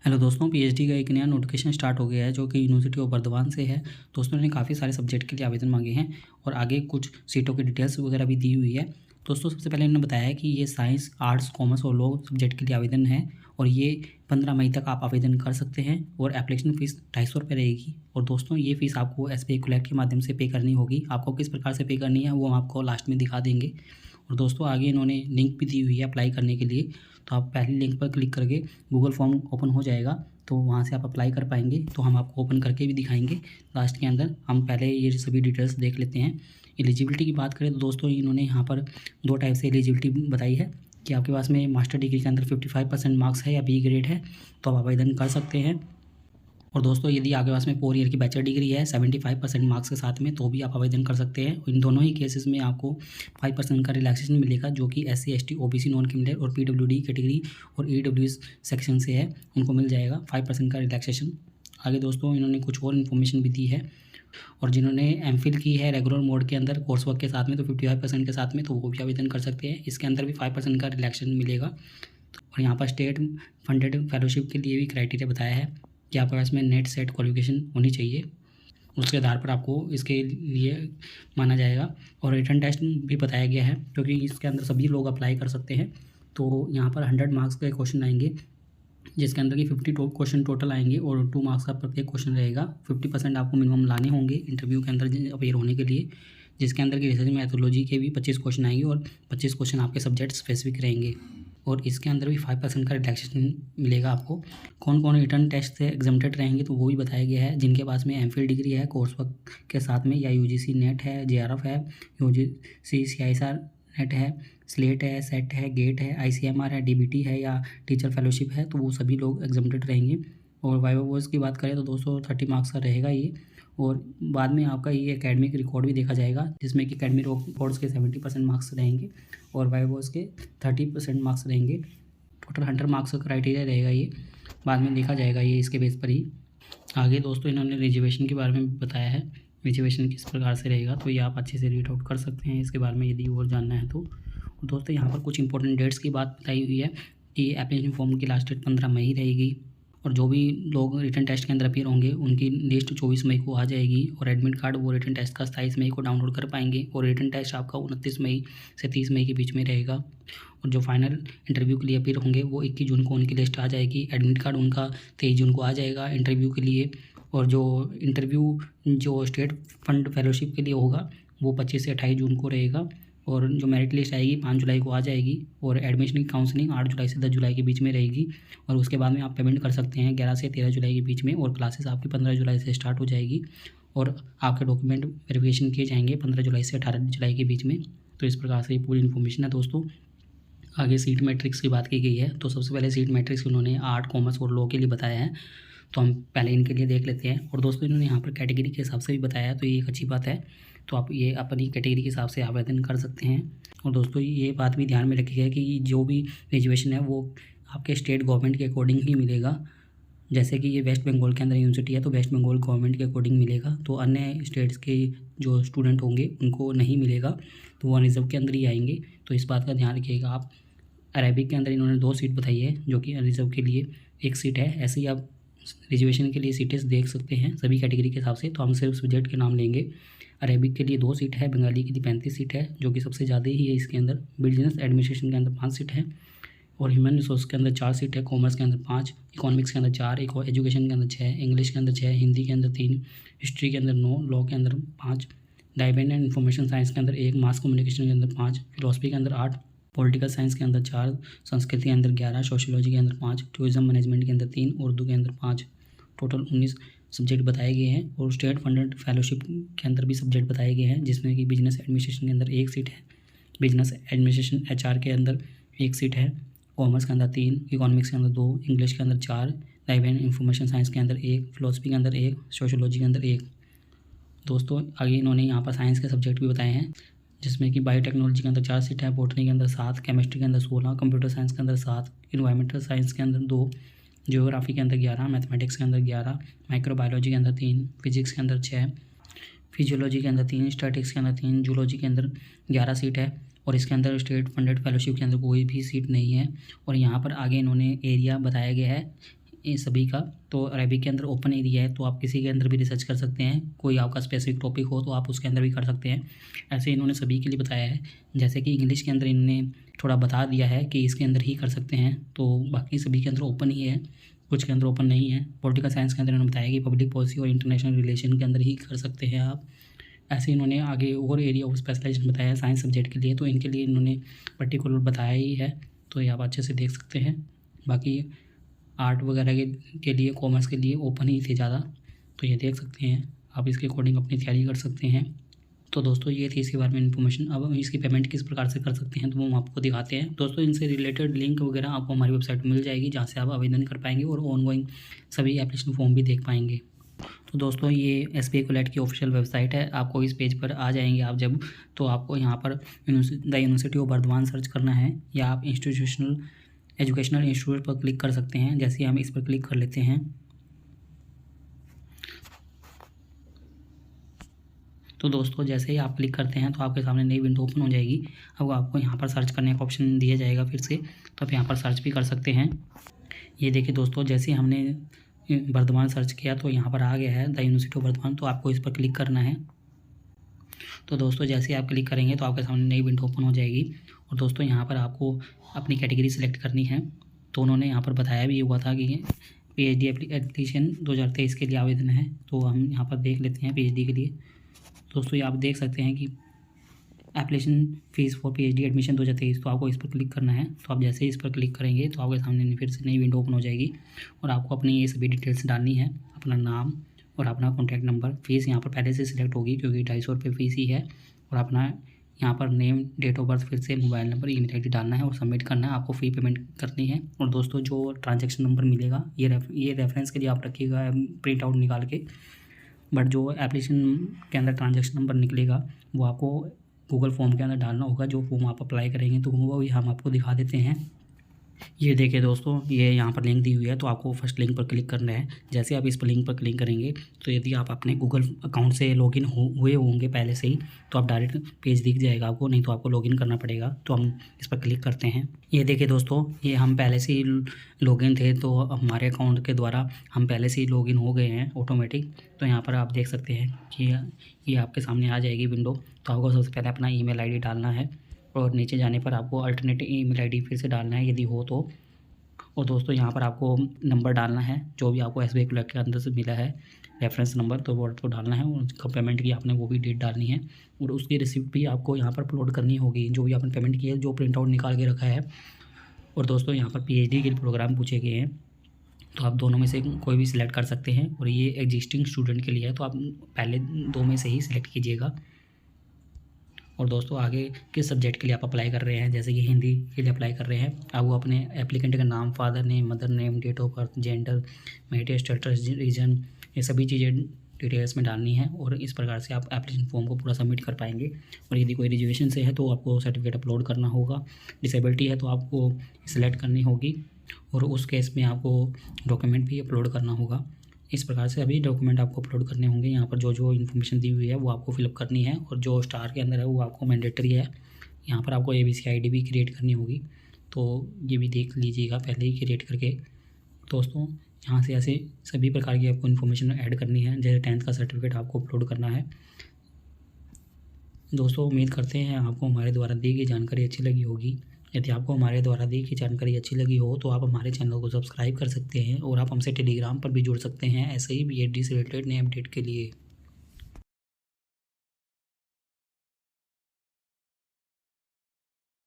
Hello दोस्तों, PhD का एक नया नोटिफिकेशन स्टार्ट हो गया है जो कि यूनिवर्सिटी ऑफ बर्दवान से है। दोस्तों ने काफ़ी सारे सब्जेक्ट के लिए आवेदन मांगे हैं और आगे कुछ सीटों की डिटेल्स वगैरह भी दी हुई है। दोस्तों सबसे पहले इन्होंने बताया है कि ये साइंस, आर्ट्स, कॉमर्स और लॉ सब्जेक्ट के लिए आवेदन है और ये 15 मई तक आप आवेदन कर सकते हैं और एप्लीकेशन फ़ीस 250 रुपये रहेगी। और दोस्तों ये फ़ीस आपको SBI कोलैट के माध्यम से पे करनी होगी। आपको किस प्रकार से पे करनी है वो हम आपको लास्ट में दिखा देंगे। और दोस्तों आगे इन्होंने लिंक भी दी हुई है अप्लाई करने के लिए, तो आप पहले लिंक पर क्लिक करके गूगल फॉर्म ओपन हो जाएगा, तो वहाँ से आप अप्लाई कर पाएंगे। तो हम आपको ओपन करके भी दिखाएंगे लास्ट के अंदर। हम पहले ये सभी डिटेल्स देख लेते हैं। एलिजिबिलिटी की बात करें तो दोस्तों इन्होंने यहाँ पर 2 टाइप से एलिजिबिलिटी बताई है कि आपके पास में मास्टर डिग्री के अंदर 55% मार्क्स है या बी ग्रेड है तो आप आवेदन कर सकते हैं। और दोस्तों यदि आपके पास में 4 ईयर की बैचलर डिग्री है 75% मार्क्स के साथ में तो भी आप आवेदन कर सकते हैं। इन दोनों ही केसेस में आपको 5% का रिलैक्सेशन मिलेगा जो कि SC ST OBC non criminal और PWD कैटेगरी और EWS सेक्शन से है, उनको मिल जाएगा 5% का रिलैक्सेशन। आगे दोस्तों इन्होंने कुछ और इन्फॉर्मेशन भी दी है। और जिन्होंने MPhil की है रेगुलर मोड के अंदर कोर्स वर्क के साथ में तो 55% के साथ में तो वो भी आवेदन कर सकते हैं। इसके अंदर भी 5% का रिलैक्सेशन मिलेगा। और यहाँ पर स्टेट फंडेड फेलोशिप के लिए भी क्राइटेरिया बताया है कि आपके पास में नेट सेट क्वालिफिकेशन होनी चाहिए, उसके आधार पर आपको इसके लिए माना जाएगा। और रिटन टेस्ट भी बताया गया है क्योंकि इसके अंदर सभी लोग अप्लाई कर सकते हैं। तो यहाँ पर 100 मार्क्स के क्वेश्चन आएंगे जिसके अंदर कि 50 क्वेश्चन टोटल आएंगे और 2 मार्क्स का प्रत्येक क्वेश्चन रहेगा। 50% आपको मिनिमम लाने होंगे इंटरव्यू के अंदर अपेयर होने के लिए, जिसके अंदर की रिसर्च मैथोलॉजी के भी 25 क्वेश्चन आएंगे और 25 क्वेश्चन आपके सब्जेक्ट स्पेसिफिक रहेंगे। और इसके अंदर भी 5% का रिलैक्सेशन मिलेगा आपको। कौन कौन रिटर्न टेस्ट से एग्जम्प्टेड रहेंगे तो वो भी बताया गया है। जिनके पास में MPhil डिग्री है कोर्स वर्क के साथ में या UGC नेट है, JRF है, UGC CISR नेट है, स्लेट है, सेट है, गेट है, ICMR है, DBT है या टीचर फेलोशिप है तो वो सभी लोग एग्जम्प्टेड रहेंगे। और वाइवा वॉइस की बात करें तो 230 मार्क्स का रहेगा ये। और बाद में आपका ये एकेडमिक रिकॉर्ड भी देखा जाएगा जिसमें कि एकेडमिक रिकॉर्ड्स के 70% मार्क्स रहेंगे और वाइवा के 30% मार्क्स रहेंगे। टोटल 100 मार्क्स का क्राइटेरिया रहेगा ये, बाद में देखा जाएगा ये इसके बेस पर ही। आगे दोस्तों इन्होंने रिजर्वेशन के बारे में बताया है, रिजर्वेशन किस प्रकार से रहेगा तो ये आप अच्छे से रीड आउट कर सकते हैं इसके बारे में यदि और जानना है तो। दोस्तों यहाँ पर कुछ इंपॉर्टेंट डेट्स की बात बताई हुई है कि एप्लीकेशन फॉर्म की लास्ट डेट 15 मई रहेगी और जो भी लोग रिटन टेस्ट के अंदर अपीयर होंगे उनकी लिस्ट 24 मई को आ जाएगी और एडमिट कार्ड वो रिटन टेस्ट का 27 मई को डाउनलोड कर पाएंगे। और रिटन टेस्ट आपका 29 मई से 30 मई के बीच में रहेगा। और जो फाइनल इंटरव्यू के लिए अपीयर होंगे वो 21 जून को उनकी लिस्ट आ जाएगी। एडमिट कार्ड उनका 23 जून को आ जाएगा इंटरव्यू के लिए। और जो इंटरव्यू जो स्टेट फंड फेलोशिप के लिए होगा वो 25 से 28 जून को रहेगा। और जो मेरिट लिस्ट आएगी 5 जुलाई को आ जाएगी। और एडमिशन की काउंसलिंग 8 जुलाई से 10 जुलाई के बीच में रहेगी। और उसके बाद में आप पेमेंट कर सकते हैं 11 से 13 जुलाई के बीच में। और क्लासेस आपकी 15 जुलाई से स्टार्ट हो जाएगी और आपके डॉक्यूमेंट वेरिफिकेशन किए जाएंगे 15 जुलाई से 18 जुलाई के बीच में। तो इस प्रकार से ये पूरी इन्फॉर्मेशन है दोस्तों। आगे सीट मैट्रिक्स की बात की गई है तो सबसे पहले सीट मैट्रिक्स उन्होंने आर्ट, कॉमर्स और लॉ के लिए बताया है तो हम पहले इनके लिए देख लेते हैं। और दोस्तों इन्होंने यहाँ पर कैटेगरी के हिसाब से भी बताया है तो ये एक अच्छी बात है। तो आप ये अपनी कैटेगरी के हिसाब से आवेदन कर सकते हैं। और दोस्तों ये बात भी ध्यान में रखिएगा कि जो भी रिजर्वेशन है वो आपके स्टेट गवर्नमेंट के अकॉर्डिंग ही मिलेगा। जैसे कि ये वेस्ट बंगाल के अंदर यूनिवर्सिटी है तो वेस्ट बंगाल गवर्नमेंट के अकॉर्डिंग मिलेगा, तो अन्य स्टेट्स के जो स्टूडेंट होंगे उनको नहीं मिलेगा, तो वो अनरिजर्व के अंदर ही आएंगे। तो इस बात का ध्यान रखिएगा आप। अरेबिक के अंदर इन्होंने 2 सीट बताई है जो कि अनरिजर्व के लिए 1 सीट है। ऐसे ही आप रिजर्वेशन के लिए सीटें देख सकते हैं सभी कैटेगरी के हिसाब से, तो हम सिर्फ सब्जेक्ट के नाम लेंगे। अरेबिक के लिए 2 सीट है, बंगाली के लिए 35 सीट है जो कि सबसे ज़्यादा ही है इसके अंदर। बिजनेस एडमिनिस्ट्रेशन के अंदर 5 सीट है और ह्यूमन रिसोर्स के अंदर 4 सीट है, कॉमर्स के अंदर 5, इकोनॉमिक्स के अंदर 4, एजुकेशन के अंदर 6, इंग्लिश के अंदर 6, हिंदी के अंदर 3, हिस्ट्री के अंदर 9, लॉ के अंदर 5, डाइवेन एंड इन्फॉर्मेशन साइंस के अंदर 1, मास कम्युनिकेशन के अंदर 5, फिलोसफी के अंदर 8, पॉलिटिकल साइंस के अंदर 4, संस्कृत के अंदर 11, सोशियोलॉजी के अंदर 5, टूरिज्म मैनेजमेंट के अंदर 3, उर्दू के अंदर 5। टोटल 19 सब्जेक्ट बताए गए हैं। और स्टेट फंडेड फेलोशिप के अंदर भी सब्जेक्ट बताए गए हैं जिसमें कि बिजनेस एडमिनिस्ट्रेशन के अंदर 1 सीट है, बिजनेस एडमिनिस्ट्रेशन HR के अंदर 1 सीट है, कॉमर्स के अंदर 3, इकोनॉमिक्स के अंदर 2, इंग्लिश के अंदर 4, लाइव एंड इंफॉर्मेशन साइंस के अंदर 1, फिलोसफी के अंदर 1, सोशियोलॉजी के अंदर 1। दोस्तों आगे इन्होंने यहाँ पर साइंस के सब्जेक्ट भी बताए हैं जिसमें कि बायोटेक्नोलॉजी के अंदर 4 सीट है, बॉटनी के अंदर 7, केमिस्ट्री के अंदर 16, कंप्यूटर साइंस के अंदर 7, इन्वायरमेंटल साइंस के अंदर 2, ज्योग्राफी के अंदर 11, मैथमेटिक्स के अंदर 11, माइक्रोबायोलॉजी के अंदर 3, फिजिक्स के अंदर 6, फिजियोलॉजी के अंदर 3, स्टैटिक्स के अंदर 3, जूलॉजी के अंदर 11 सीट है। और इसके अंदर स्टेट फंडेड फेलोशिप के अंदर कोई भी सीट नहीं है। और यहाँ पर आगे इन्होंने एरिया बताया गया है ये सभी का। तो अरेबिक के अंदर ओपन एरिया है, तो आप किसी के अंदर भी रिसर्च कर सकते हैं। कोई आपका स्पेसिफिक टॉपिक हो तो आप उसके अंदर भी कर सकते हैं। ऐसे इन्होंने सभी के लिए बताया है। जैसे कि इंग्लिश के अंदर इन्होंने थोड़ा बता दिया है कि इसके अंदर ही कर सकते हैं, तो बाकी सभी के अंदर ओपन ही है, कुछ के अंदर ओपन नहीं है। पॉलिटिकल साइंस के अंदर इन्होंने बताया कि पब्लिक पॉलिसी और इंटरनेशनल रिलेशन के अंदर ही कर सकते हैं आप। ऐसे इन्होंने आगे और एरिया ऑफ स्पेशलाइजेशन बताया है साइंस सब्जेक्ट के लिए, तो इनके लिए इन्होंने पर्टिकुलर बताया ही है, तो ये आप अच्छे से देख सकते हैं। बाकी आर्ट वगैरह के लिए, कॉमर्स के लिए ओपन ही थे ज़्यादा, तो ये देख सकते हैं। आप इसके अकॉर्डिंग अपनी तैयारी कर सकते हैं। तो दोस्तों ये थी इसके बारे में इन्फॉर्मेशन। अब हम इसकी पेमेंट किस प्रकार से कर सकते हैं तो वो हम आपको दिखाते हैं। दोस्तों इनसे रिलेटेड लिंक वगैरह आपको हमारी वेबसाइट पर मिल जाएगी, जहाँ से आप आवेदन कर पाएंगे और ऑनगोइंग सभी एप्लीकेशन फॉर्म भी देख पाएंगे। तो दोस्तों ये SBI कोलैट की ऑफिशियल वेबसाइट है। आपको इस पेज पर आ जाएंगे आप जब, तो आपको यहाँ पर the university of Burdwan search करना है, या आप इंस्टीट्यूशनल एजुकेशनल इंस्टीट्यूट पर क्लिक कर सकते हैं। जैसे हम इस पर क्लिक कर लेते हैं, तो दोस्तों जैसे ही आप क्लिक करते हैं तो आपके सामने नई विंडो ओपन हो जाएगी। अब आपको यहाँ पर सर्च करने का ऑप्शन दिया जाएगा फिर से, तो आप यहाँ पर सर्च भी कर सकते हैं। ये देखिए दोस्तों, जैसे हमने बर्दवान सर्च किया तो यहाँ पर आ गया है द यूनिवर्सिटी ऑफ बर्दवान, तो आपको इस पर क्लिक करना है। तो दोस्तों जैसे ही आप क्लिक करेंगे तो आपके सामने नई विंडो ओपन हो जाएगी। और दोस्तों यहाँ पर आपको अपनी कैटेगरी सेलेक्ट करनी है। तो उन्होंने यहाँ पर बताया भी हुआ था कि PhD एप्लीकेशन 2023 के लिए आवेदन है, तो हम यहाँ पर देख लेते हैं PhD के लिए। दोस्तों ये आप देख सकते हैं कि application fees for PhD admission 2023, तो आपको इस पर क्लिक करना है। तो आप जैसे ही इस पर क्लिक करेंगे तो आपके सामने फिर से नई विंडो ओपन हो जाएगी, और आपको अपनी ये सभी डिटेल्स डालनी है, अपना नाम और अपना कॉन्टैक्ट नंबर। फ़ीस यहाँ पर पहले से सिलेक्ट होगी क्योंकि 250 रुपये फ़ीस ही है। और अपना यहाँ पर नेम, डेट ऑफ बर्थ, फिर से मोबाइल नंबर, ईमेल आईडी डालना है और सबमिट करना है। आपको फ़ी पेमेंट करनी है। और दोस्तों जो ट्रांजैक्शन नंबर मिलेगा ये रेफरेंस के लिए आप रखिएगा प्रिंट आउट निकाल के, बट जो एप्लीकेशन के अंदर ट्रांजैक्शन नंबर निकलेगा वो आपको गूगल फॉर्म के अंदर डालना होगा। जो फॉर्म आप अप्लाई करेंगे तो वो भी हम आपको दिखा देते हैं। ये देखिए दोस्तों, ये यहाँ पर लिंक दी हुई है, तो आपको फर्स्ट लिंक पर क्लिक करना है। जैसे आप इस पर लिंक पर क्लिक करेंगे तो यदि आप अपने गूगल अकाउंट से लॉगिन हुए होंगे पहले से ही, तो आप डायरेक्ट पेज दिख जाएगा आपको, नहीं तो आपको लॉगिन करना पड़ेगा। तो हम इस पर क्लिक करते हैं। ये देखिए दोस्तों, ये हम पहले से ही लॉगिन थे, तो हमारे अकाउंट के द्वारा हम पहले से ही लॉगिन हो गए हैं ऑटोमेटिक। तो यहाँ पर आप देख सकते हैं कि ये आपके सामने आ जाएगी विंडो। तो आपको सबसे पहले अपना ईमेल आईडी डालना है, और नीचे जाने पर आपको अल्टरनेट ईमेल आईडी फिर से डालना है यदि हो तो। और दोस्तों यहाँ पर आपको नंबर डालना है जो भी आपको SBI कोलैट के अंदर से मिला है रेफरेंस नंबर, तो वो आपको डालना है। उसका पेमेंट की आपने वो भी डेट डालनी है, और उसकी रिसिप्ट भी आपको यहाँ पर अपलोड करनी होगी, जो भी आपने पेमेंट किया है, जो प्रिंट आउट निकाल के रखा है। और दोस्तों यहाँ पर PhD के प्रोग्राम पूछे गए हैं, तो आप दोनों में से कोई भी सिलेक्ट कर सकते हैं। और ये एग्जिस्टिंग स्टूडेंट के लिए है, तो आप पहले दो में से ही सिलेक्ट कीजिएगा। और दोस्तों आगे किस सब्जेक्ट के लिए आप अप्लाई कर रहे हैं, जैसे कि हिंदी के लिए अप्लाई कर रहे हैं, आप वो अपने एप्लीकेंट का नाम, father name, mother name, date of birth, gender, marital status, reason, ये सभी चीज़ें डिटेल्स में डालनी है। और इस प्रकार से आप एप्लीकेशन फॉर्म को पूरा सबमिट कर पाएंगे। और यदि कोई रिजर्वेशन से है तो आपको सर्टिफिकेट अपलोड करना होगा, डिसेबिलिटी है तो आपको सिलेक्ट करनी होगी, और उस केस में आपको डॉक्यूमेंट भी अपलोड करना होगा। इस प्रकार से अभी डॉक्यूमेंट आपको अपलोड करने होंगे। यहाँ पर जो जो इन्फॉर्मेशन दी हुई है वो आपको फिलअप करनी है, और जो स्टार के अंदर है वो आपको मैंडेटरी है। यहाँ पर आपको ABC ID भी क्रिएट करनी होगी, तो ये भी देख लीजिएगा पहले ही क्रिएट करके। दोस्तों यहाँ से ऐसे सभी प्रकार की आपको इन्फॉर्मेशन ऐड करनी है, जैसे 10th का सर्टिफिकेट आपको अपलोड करना है। दोस्तों उम्मीद करते हैं आपको हमारे द्वारा दी गई जानकारी अच्छी लगी होगी। यदि आपको हमारे द्वारा दी गई जानकारी अच्छी लगी हो तो आप हमारे चैनल को सब्सक्राइब कर सकते हैं, और आप हमसे टेलीग्राम पर भी जुड़ सकते हैं ऐसे ही PhD से रिलेटेड नए अपडेट के लिए।